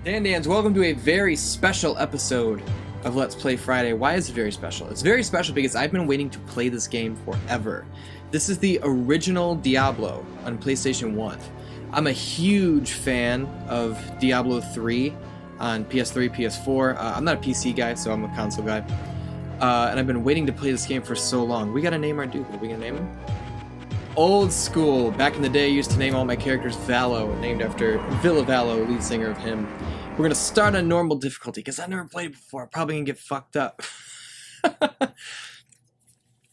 Dan-Dans, welcome to a very special episode of Let's Play Friday. Why is it very special? It's very special because I've been waiting to play this game forever. This is the original Diablo on PlayStation 1. I'm a huge fan of Diablo 3 on PS3, PS4. I'm not a PC guy, so I'm a console guy. And I've been waiting to play this game for so long. We gotta name our dude. What are we gonna name him? Old school. Back in the day, I used to name all my characters Valo, named after Villa Valo, lead singer of him. We're gonna start on normal difficulty, because I've never played it before. I'm probably gonna get fucked up.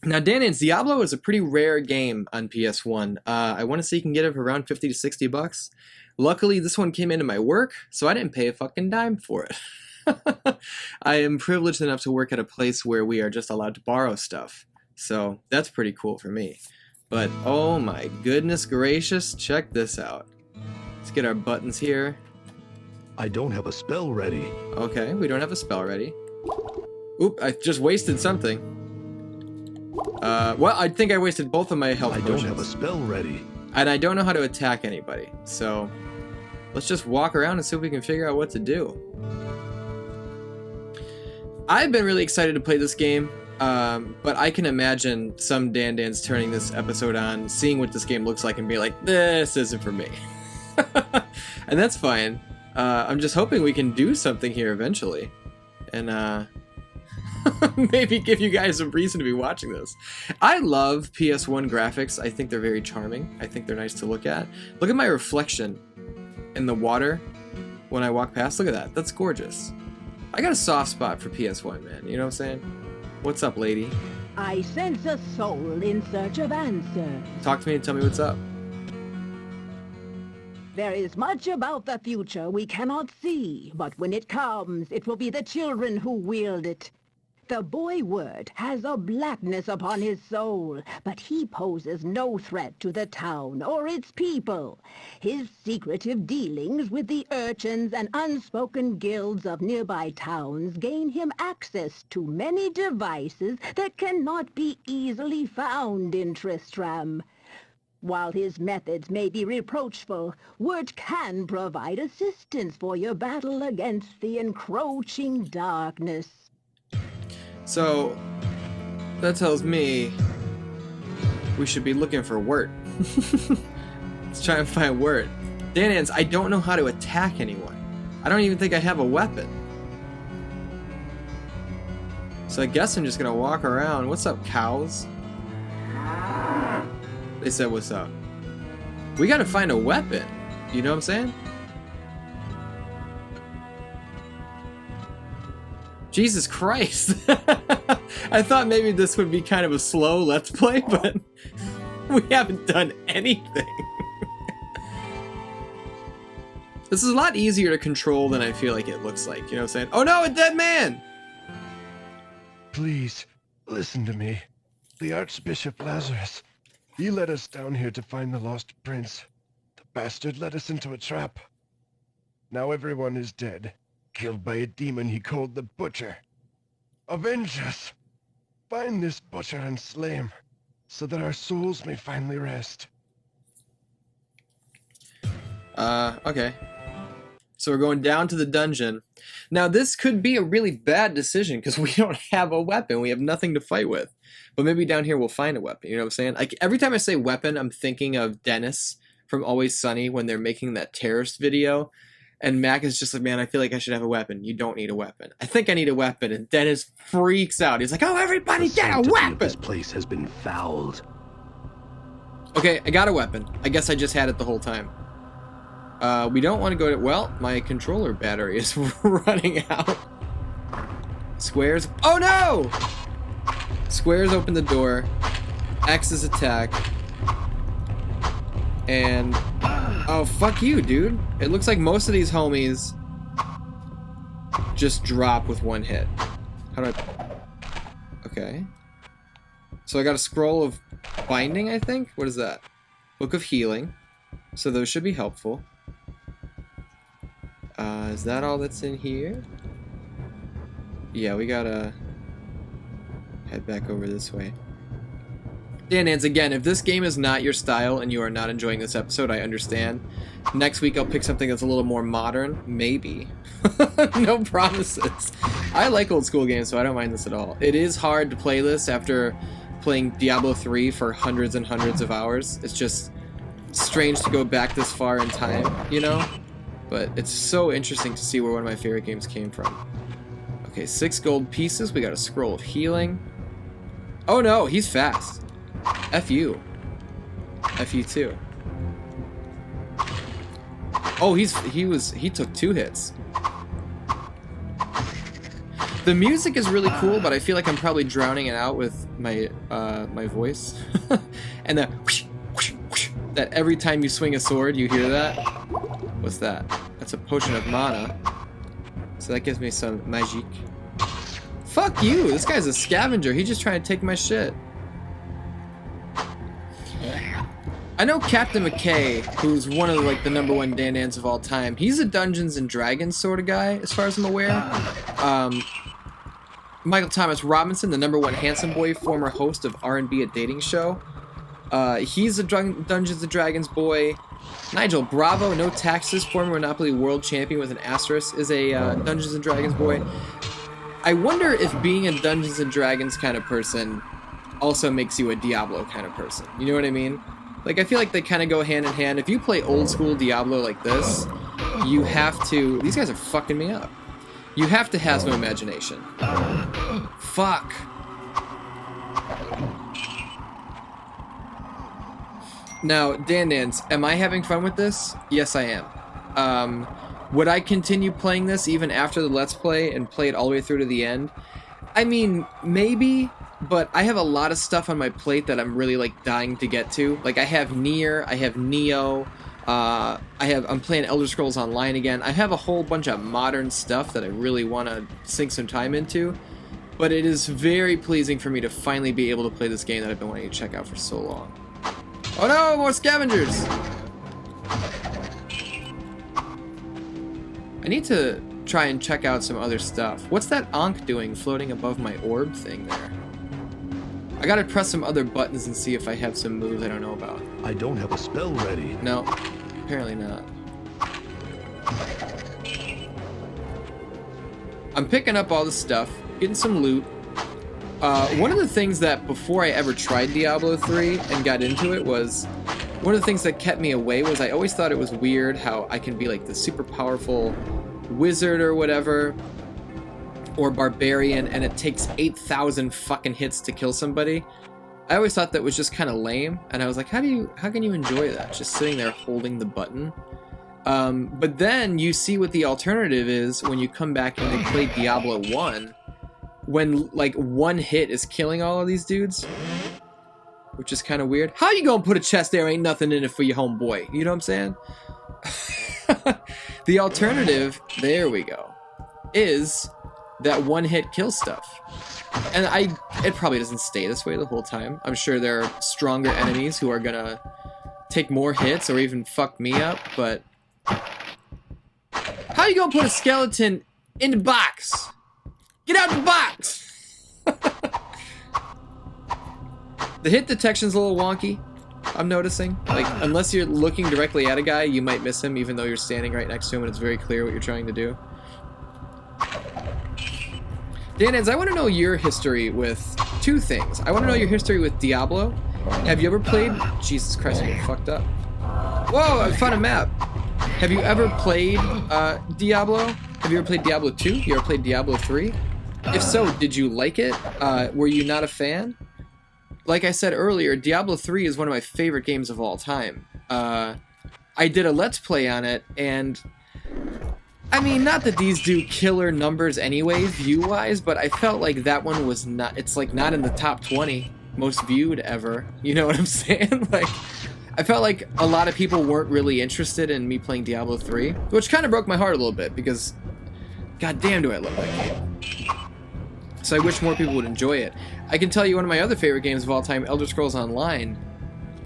Now, Dan-Dans, Diablo is a pretty rare game on PS1. I want to say you can get it for around 50 to 60 bucks. Luckily, this one came into my work, so I didn't pay a fucking dime for it. I am privileged enough to work at a place where we are just allowed to borrow stuff. So that's pretty cool for me. But oh my goodness gracious, check this out. Let's get our buttons here. I don't have a spell ready. Okay, we don't have a spell ready. Oop, I just wasted something. Well, I think I wasted both of my health potions. I don't have a spell ready. And I don't know how to attack anybody. So let's just walk around and see if we can figure out what to do. I've been really excited to play this game. But I can imagine some Dan-Dans turning this episode on, seeing what this game looks like, and be like, this isn't for me. And that's fine. I'm just hoping we can do something here eventually. And, maybe give you guys a reason to be watching this. I love PS1 graphics. I think they're very charming. I think they're nice to look at. Look at my reflection in the water when I walk past. Look at that. That's gorgeous. I got a soft spot for PS1, man. You know what I'm saying? What's up, lady? I sense a soul in search of answers. Talk to me and tell me what's up. There is much about the future we cannot see, but when it comes, it will be the children who wield it. The boy Word has a blackness upon his soul, but he poses no threat to the town or its people. His secretive dealings with the urchins and unspoken guilds of nearby towns gain him access to many devices that cannot be easily found in Tristram. While his methods may be reproachful, Word can provide assistance for your battle against the encroaching darkness. So, that tells me we should be looking for Word. Let's try and find Word. Dan-Dans, I don't know how to attack anyone. I don't even think I have a weapon. So I guess I'm just gonna walk around. What's up, cows? They said what's up. We gotta find a weapon. You know what I'm saying? Jesus Christ. I thought maybe this would be kind of a slow Let's Play, but we haven't done anything. This is a lot easier to control than I feel like it looks like. You know what I'm saying? Oh no, a dead man! Please, listen to me. The Archbishop Lazarus. He led us down here to find the lost prince. The bastard led us into a trap. Now everyone is dead. Killed by a demon he called the Butcher. Avenge us! Find this Butcher and slay him, so that our souls may finally rest. Okay. So we're going down to the dungeon. Now this could be a really bad decision, because we don't have a weapon. We have nothing to fight with. But maybe down here we'll find a weapon, you know what I'm saying? Like, every time I say weapon, I'm thinking of Dennis from Always Sunny when they're making that terrorist video. And Mac is just like, man, I feel like I should have a weapon. You don't need a weapon. I think I need a weapon. And Dennis freaks out. He's like, oh, everybody get a weapon! This place has been fouled. Okay, I got a weapon. I guess I just had it the whole time. We don't want to go to... Well, my controller battery is running out. Squares... Oh, no! Squares open the door. X is attack. And... Oh, fuck you, dude. It looks like most of these homies just drop with one hit. How do I... Okay. So I got a scroll of binding, I think? What is that? Book of healing. So those should be helpful. Is that all that's in here? Yeah, we gotta head back over this way. Dan, again, if this game is not your style and you are not enjoying this episode, I understand. Next week I'll pick something that's a little more modern. Maybe. No promises. I like old school games, so I don't mind this at all. It is hard to play this after playing Diablo 3 for hundreds and hundreds of hours. It's just strange to go back this far in time, you know? But it's so interesting to see where one of my favorite games came from. Okay, 6 gold pieces. We got a scroll of healing. Oh no, he's fast. F you. F you too. Oh, he took 2 hits. The music is really cool, but I feel like I'm probably drowning it out with my my voice. And that whoosh, whoosh, whoosh, that every time you swing a sword, you hear that. What's that? That's a potion of mana. So that gives me some magic. Fuck you! This guy's a scavenger. He's just trying to take my shit. I know Captain McKay, who's one of like the #1 Dan-Dans of all time. He's a Dungeons and Dragons sort of guy, as far as I'm aware. Michael Thomas Robinson, the #1 handsome boy, former host of R&B, a dating show. He's a Dungeons and Dragons boy. Nigel Bravo, no taxes, former Monopoly world champion with an asterisk, is a Dungeons and Dragons boy. I wonder if being a Dungeons and Dragons kind of person also makes you a Diablo kind of person. You know what I mean? Like, I feel like they kind of go hand in hand. If you play old school Diablo like this, you have to... These guys are fucking me up. You have to have no imagination. Fuck. Now, Dan-Dans, am I having fun with this? Yes, I am. Would I continue playing this even after the Let's Play and play it all the way through to the end? I mean, maybe... But I have a lot of stuff on my plate that I'm really like dying to get to. Like I have Nier, I have Neo, I'm playing Elder Scrolls Online again. I have a whole bunch of modern stuff that I really want to sink some time into. But it is very pleasing for me to finally be able to play this game that I've been wanting to check out for so long. Oh no, more scavengers! I need to try and check out some other stuff. What's that Ankh doing floating above my orb thing there? I gotta press some other buttons and see if I have some moves I don't know about. I don't have a spell ready. No, apparently not. I'm picking up all the stuff, getting some loot. One of the things that before I ever tried Diablo 3 and got into it was, one of the things that kept me away was I always thought it was weird how I can be like the super powerful wizard or whatever, or barbarian, and it takes 8,000 fucking hits to kill somebody. I always thought that was just kind of lame, and I was like, how can you enjoy that? Just sitting there holding the button. But then you see what the alternative is when you come back and they play Diablo 1, when like one hit is killing all of these dudes, which is kind of weird. How you gonna put a chest there? Ain't nothing in it for your homeboy. You know what I'm saying? The alternative, there we go, is that one hit kill stuff. And it probably doesn't stay this way the whole time. I'm sure there are stronger enemies who are gonna take more hits or even fuck me up, but how you gonna put a skeleton in the box? Get out the box! The hit detection's a little wonky, I'm noticing. Like, unless you're looking directly at a guy, you might miss him even though you're standing right next to him and it's very clear what you're trying to do. Dan-Dans, I want to know your history with 2 things. I want to know your history with Diablo. Have you ever played... Jesus Christ, I'm getting fucked up. Whoa, I found a map. Have you ever played Diablo? Have you ever played Diablo 2? You ever played Diablo 3? If so, did you like it? Were you not a fan? Like I said earlier, Diablo 3 is one of my favorite games of all time. I did a Let's Play on it, and... I mean, not that these do killer numbers anyway, view-wise, but I felt like that one was not... It's, like, not in the top 20 most viewed ever. You know what I'm saying? Like, I felt like a lot of people weren't really interested in me playing Diablo 3, which kind of broke my heart a little bit, because... God damn, do I love that game. So I wish more people would enjoy it. I can tell you one of my other favorite games of all time, Elder Scrolls Online.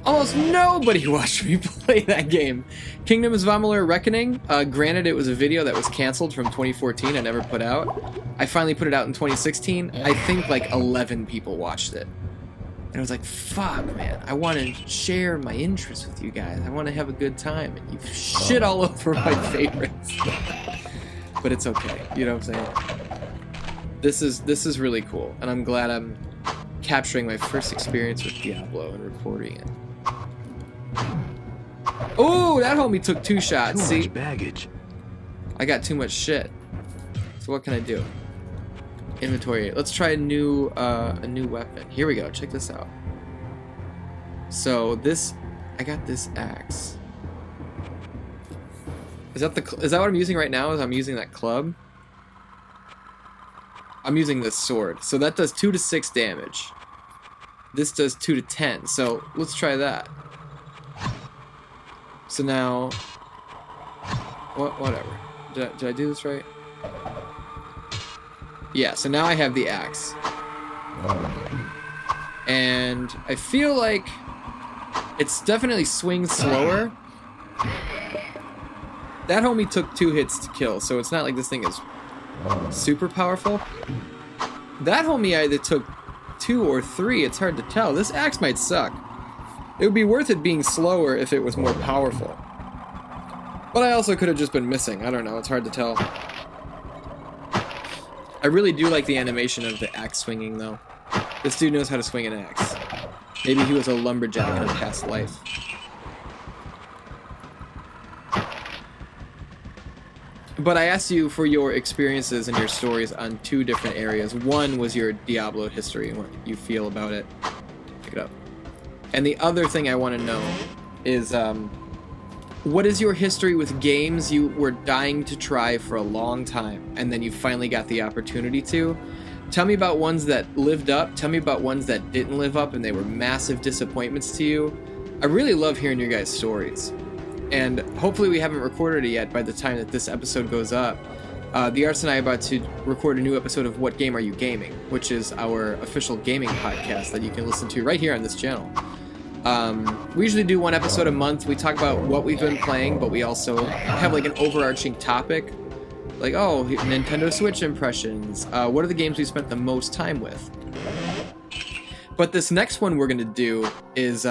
Almost nobody watched me play that game. Kingdoms of Amalur Reckoning, granted it was a video that was canceled from 2014 and never put out. I finally put it out in 2016. I think like 11 people watched it. And I was like, fuck, man, I want to share my interests with you guys. I want to have a good time. And you shit all over my favorites. But it's okay. You know what I'm saying? This is really cool. And I'm glad I'm capturing my first experience with Diablo and recording it. Oh, that homie took 2 shots. Too See? much baggage. I got too much shit. So what can I do? Inventory. Let's try a new weapon. Here we go. Check this out. So this, I got this axe. Is that what I'm using right now? Is I'm using that club? I'm using this sword. So that does 2 to 6 damage. This does 2 to 10. So let's try that. So now, whatever. Did I do this right? Yeah, so now I have the axe. And I feel like it's definitely swings slower. That homie took 2 hits to kill, so it's not like this thing is super powerful. That homie either took 2 or 3, it's hard to tell. This axe might suck. It would be worth it being slower if it was more powerful. But I also could have just been missing. I don't know, it's hard to tell. I really do like the animation of the axe swinging, though. This dude knows how to swing an axe. Maybe he was a lumberjack in a past life. But I asked you for your experiences and your stories on 2 different areas. One was your Diablo history and what you feel about it. Pick it up. And the other thing I want to know is, what is your history with games you were dying to try for a long time, and then you finally got the opportunity to? Tell me about ones that lived up. Tell me about ones that didn't live up and they were massive disappointments to you. I really love hearing your guys' stories. And hopefully we haven't recorded it yet by the time that this episode goes up. The Arts and I are about to record a new episode of What Game Are You Gaming, which is our official gaming podcast that you can listen to right here on this channel. We usually do 1 episode a month. We talk about what we've been playing, but we also have like an overarching topic. Like, oh, Nintendo Switch impressions. What are the games we spent the most time with? But this next one we're going to do is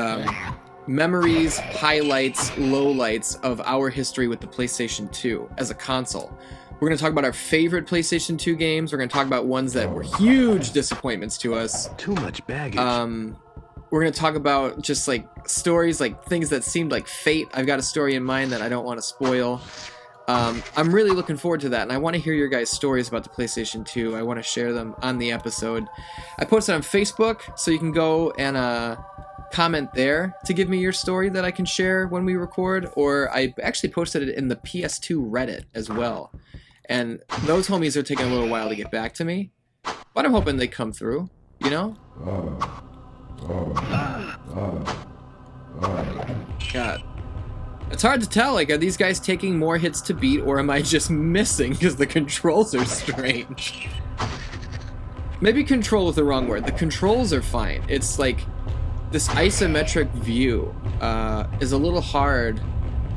memories, highlights, lowlights of our history with the PlayStation 2 as a console. We're going to talk about our favorite PlayStation 2 games. We're going to talk about ones that were huge disappointments to us. Too much baggage. We're going to talk about just like stories, like things that seemed like fate. I've got a story in mind that I don't want to spoil. I'm really looking forward to that, and I want to hear your guys' stories about the PlayStation 2. I want to share them on the episode. I posted on Facebook, so you can go and comment there to give me your story that I can share when we record, or I actually posted it in the PS2 Reddit as well. And those homies are taking a little while to get back to me, but I'm hoping they come through, you know? God. It's hard to tell, like, are these guys taking more hits to beat, or am I just missing because the controls are strange? Maybe control is the wrong word. The controls are fine. It's like, this isometric view is a little hard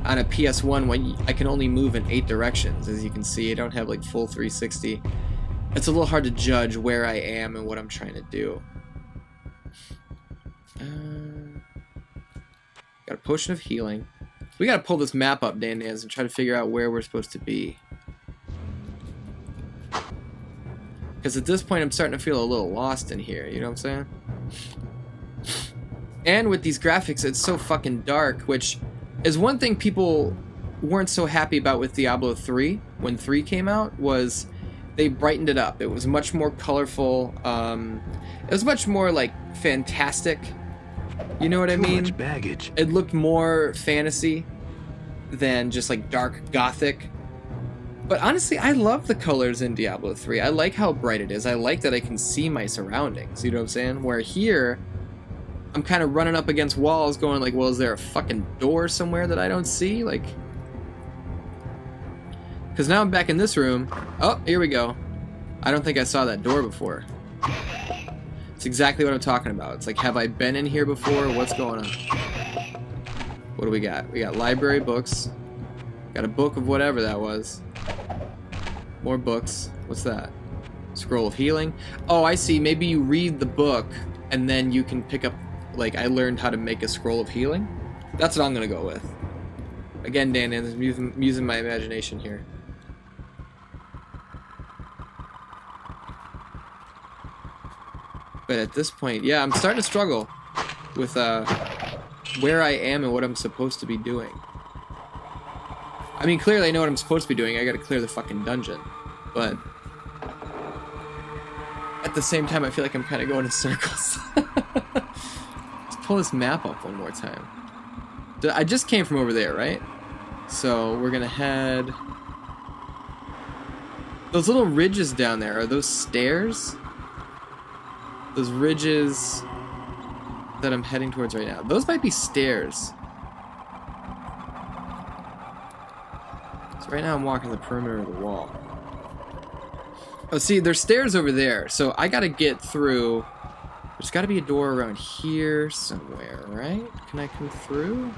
on a PS1 when I can only move in 8 directions. As you can see, I don't have, like, full 360. It's a little hard to judge where I am and what I'm trying to do. Got a potion of healing. We gotta pull this map up, Dan Dan's, and try to figure out where we're supposed to be. Because at this point, I'm starting to feel a little lost in here, you know what I'm saying? And with these graphics, it's so fucking dark, which is one thing people weren't so happy about with Diablo 3, when 3 came out, was they brightened it up. It was much more colorful. It was much more, like, fantastic. You know what I mean? Too much baggage. It looked more fantasy than just like dark gothic. But honestly, I love the colors in Diablo 3. I like how bright it is. I like that I can see my surroundings. You know what I'm saying? Where here, I'm kind of running up against walls going like, well, is there a fucking door somewhere that I don't see? Like, because now I'm back in this room. Oh, here we go. I don't think I saw that door before. It's exactly what I'm talking about. It's like, have I been in here before? What's going on? What do we got? We got library books. Got a book of whatever that was. More books. What's that? Scroll of healing. Oh, I see. Maybe you read the book and then you can pick up, like, I learned how to make a scroll of healing. That's what I'm gonna go with. Again, Dan, I'm using my imagination here. But at this point, yeah, I'm starting to struggle with where I am and what I'm supposed to be doing. I mean, clearly I know what I'm supposed to be doing. I gotta clear the fucking dungeon. But at the same time, I feel like I'm kind of going in circles. Let's pull this map up one more time. I just came from over there, right? So we're gonna head... Those little ridges down there, are those stairs? Those ridges that I'm heading towards right now. Those might be stairs. So right now I'm walking the perimeter of the wall. Oh, see, there's stairs over there, so I gotta get through. There's gotta be a door around here somewhere, right? Can I come through?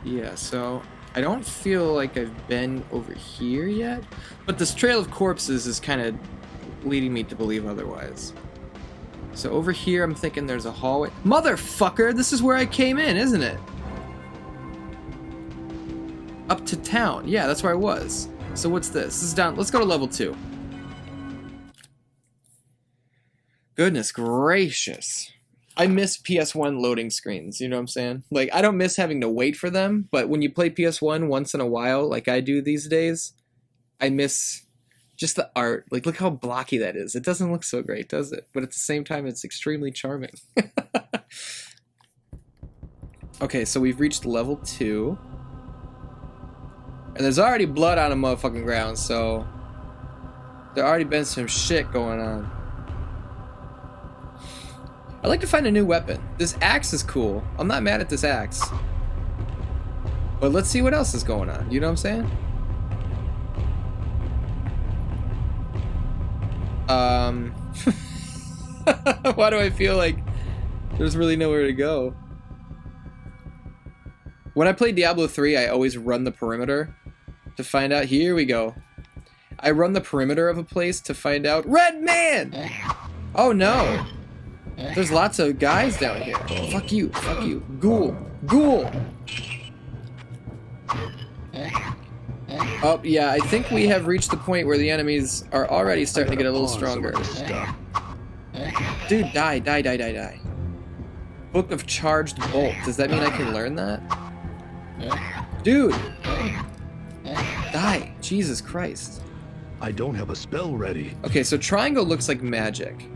Yeah, so I don't feel like I've been over here yet, but this trail of corpses is kind of leading me to believe otherwise. So over here, I'm thinking there's a hallway. Motherfucker, this is where I came in, isn't it? Up to town. Yeah, that's where I was. So what's this? This is down. Let's go to level 2. Goodness gracious. I miss PS1 loading screens, you know what I'm saying? Like, I don't miss having to wait for them, but when you play PS1 once in a while, like I do these days, I miss just the art. Like, look how blocky that is. It doesn't look so great, does it? But at the same time, it's extremely charming. Okay, so we've reached level 2. And there's already blood on the motherfucking ground, so there already been some shit going on. I'd like to find a new weapon. This axe is cool. I'm not mad at this axe. But let's see what else is going on. You know what I'm saying? Why do I feel like there's really nowhere to go? When I play Diablo 3, I always run the perimeter to find out. Here we go. I run the perimeter of a place to find out. Red man! Oh no. There's lots of guys down here. Fuck you. Fuck you. Ghoul. Ghoul! Oh, yeah, I think we have reached the point where the enemies are already starting to get a little stronger. Dude, die, die, die, die, die. Book of Charged Bolt. Does that mean I can learn that? Dude! Die. Jesus Christ. I don't have a spell ready. Okay, so triangle looks like magic.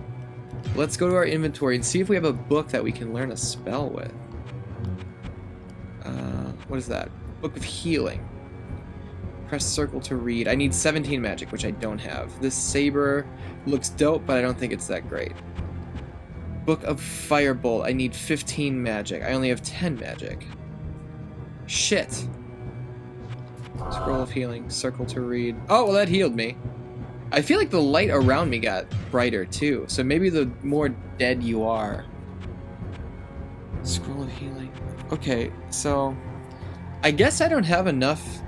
Let's go to our inventory and see if we have a book that we can learn a spell with. What is that? Book of Healing. Press circle to read. I need 17 magic, which I don't have. This saber looks dope, but I don't think it's that great. Book of Firebolt. I need 15 magic. I only have 10 magic. Shit. Scroll of Healing. Circle to read. Oh, well, that healed me. I feel like the light around me got brighter, too. So maybe the more dead you are. Scroll of Healing. Okay, so I guess I don't have enough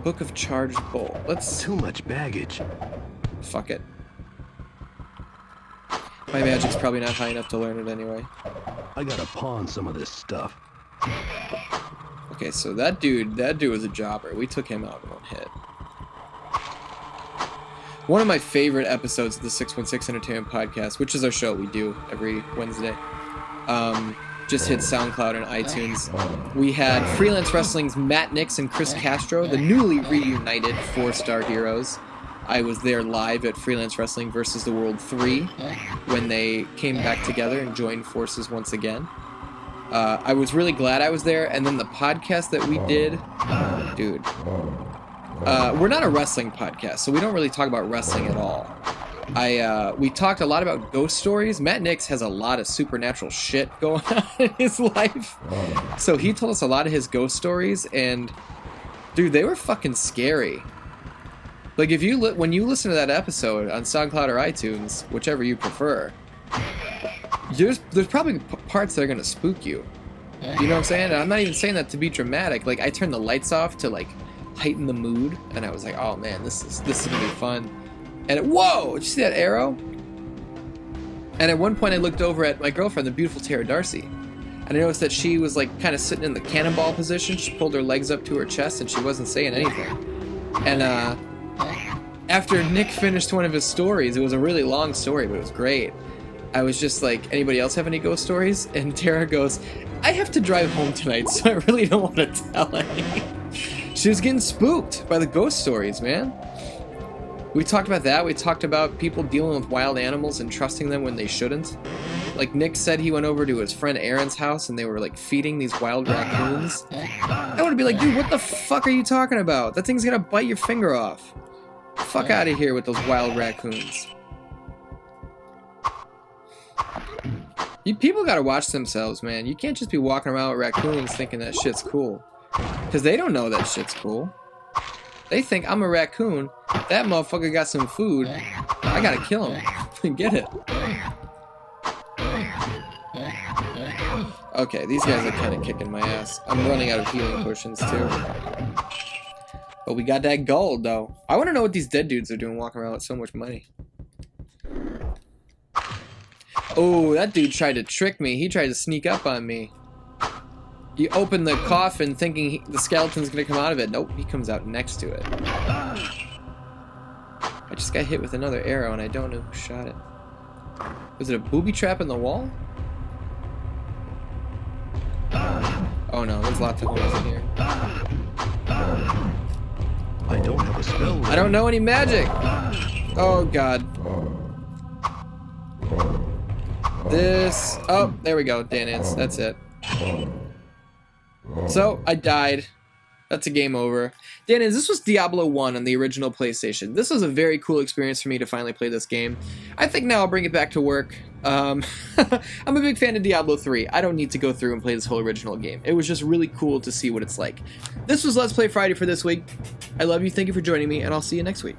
Book of Charged Bolt. Let's... Too much baggage. Fuck it. My magic's probably not high enough to learn it anyway. I gotta pawn some of this stuff. Okay, so that dude was a jobber. We took him out in one hit. One of my favorite episodes of the 616 Entertainment Podcast, which is our show we do every Wednesday, just hit SoundCloud and iTunes. We had Freelance Wrestling's Matt Nix and Chris Castro, the newly reunited 4-star heroes. I was there live at Freelance Wrestling vs. the World 3 when they came back together and joined forces once again. I was really glad I was there, and then the podcast that we did, dude, we're not a wrestling podcast, so we don't really talk about wrestling at all. We talked a lot about ghost stories. Matt Nix has a lot of supernatural shit going on in his life. So he told us a lot of his ghost stories, and dude, they were fucking scary. Like, if you when you listen to that episode on SoundCloud or iTunes, whichever you prefer, there's probably parts that are gonna spook you. You know what I'm saying? And I'm not even saying that to be dramatic. Like, I turned the lights off to like heighten the mood, and I was like, oh man, this is gonna be fun. And whoa! Did you see that arrow? And at one point I looked over at my girlfriend, the beautiful Tara Darcy, and I noticed that she was like kind of sitting in the cannonball position. She pulled her legs up to her chest and she wasn't saying anything. And after Nick finished one of his stories, it was a really long story, but it was great. I was just like, anybody else have any ghost stories? And Tara goes, I have to drive home tonight, so I really don't want to tell any. She was getting spooked by the ghost stories, man. We talked about that. We talked about people dealing with wild animals and trusting them when they shouldn't. Like Nick said, he went over to his friend Aaron's house and they were like feeding these wild raccoons. I want to be like, dude, what the fuck are you talking about? That thing's gonna bite your finger off. Fuck out of here with those wild raccoons. People gotta watch themselves, man. You can't just be walking around with raccoons thinking that shit's cool. Because they don't know that shit's cool. They think I'm a raccoon. That motherfucker got some food. I gotta kill him. Get it. Okay, these guys are kind of kicking my ass. I'm running out of healing potions too. But we got that gold though. I want to know what these dead dudes are doing walking around with so much money. Oh, that dude tried to trick me. He tried to sneak up on me. You open the coffin thinking the skeleton's gonna come out of it. Nope, he comes out next to it. I just got hit with another arrow and I don't know who shot it. Was it a booby trap in the wall? Oh no, there's lots of holes in here. I don't have a spell. I don't know any magic! Oh god. This... Oh, there we go, Dan. That's it. So, I died. That's a game over. Dan, this was Diablo 1 on the original PlayStation. This was a very cool experience for me to finally play this game. I think now I'll bring it back to work. I'm a big fan of Diablo 3. I don't need to go through and play this whole original game. It was just really cool to see what it's like. This was Let's Play Friday for this week. I love you, thank you for joining me, and I'll see you next week.